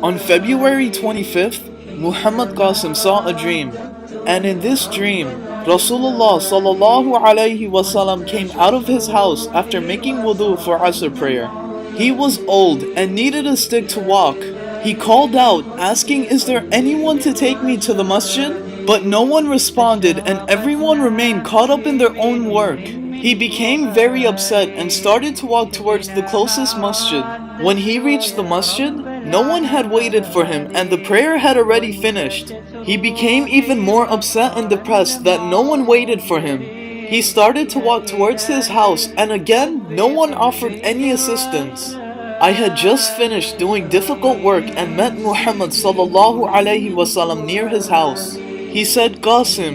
On February 25th, Muhammad Qasim saw a dream, and in this dream, Rasulullah sallallahu alaihi wasallam came out of his house after making wudu for Asr prayer. He was old and needed a stick to walk. He called out, asking, "Is there anyone to take me to the masjid?" But no one responded, and everyone remained caught up in their own work. He became very upset and started to walk towards the closest masjid. When he reached the masjid, no one had waited for him and the prayer had already finished. He became even more upset and depressed that no one waited for him. He started to walk towards his house, and again, no one offered any assistance. I had just finished doing difficult work and met Muhammad sallallahu alaihi wasallam near his house. He said, "Qasim,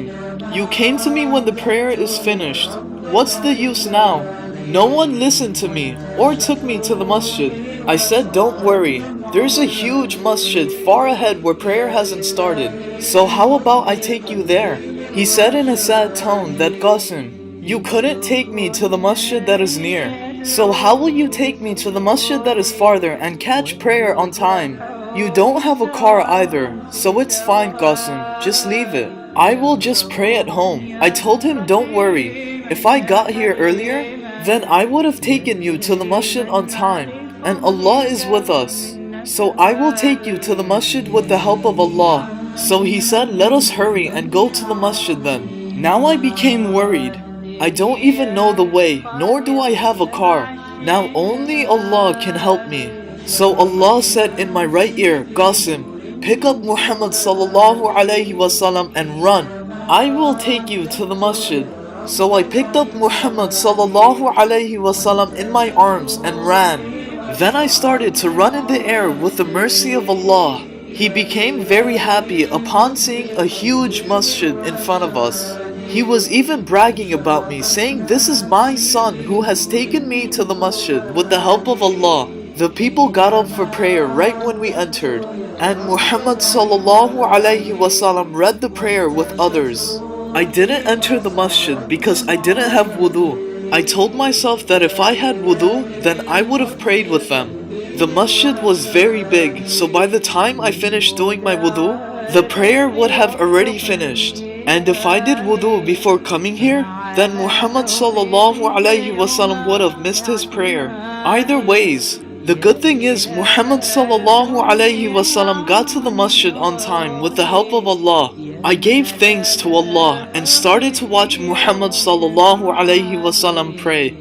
you came to me when the prayer is finished. What's the use now?" No one listened to me or took me to the masjid. I said, "Don't worry. There's a huge masjid far ahead where prayer hasn't started. So how about I take you there?" He said in a sad tone that, "Qasim, you couldn't take me to the masjid that is near. So how will you take me to the masjid that is farther and catch prayer on time? You don't have a car either, so it's fine, Qasim. Just leave it. I will just pray at home." I told him, "Don't worry. If I got here earlier, then I would have taken you to the masjid on time, and Allah is with us. So I will take you to the masjid with the help of Allah." So he said, "Let us hurry and go to the masjid then." Now I became worried. I don't even know the way, nor do I have a car. Now only Allah can help me. So Allah said in my right ear, "Qasim, pick up Muhammad sallallahu alaihi wasallam and run. I will take you to the masjid." So I picked up Muhammad sallallahu alaihi wasallam in my arms and ran. Then I started to run in the air with the mercy of Allah. He became very happy upon seeing a huge masjid in front of us. He was even bragging about me, saying, "This is my son who has taken me to the masjid with the help of Allah." The people got up for prayer right when we entered, and Muhammad sallallahu alaihi wasallam read the prayer with others. I didn't enter the masjid because I didn't have wudu. I told myself that if I had wudu, then I would have prayed with them. The masjid was very big, so by the time I finished doing my wudu, the prayer would have already finished. And if I did wudu before coming here, then Muhammad sallallahu alaihi wasallam would have missed his prayer. Either ways, the good thing is Muhammad sallallahu alaihi wasallam got to the masjid on time with the help of Allah. I gave thanks to Allah and started to watch Muhammad sallallahu alaihi wasallam pray.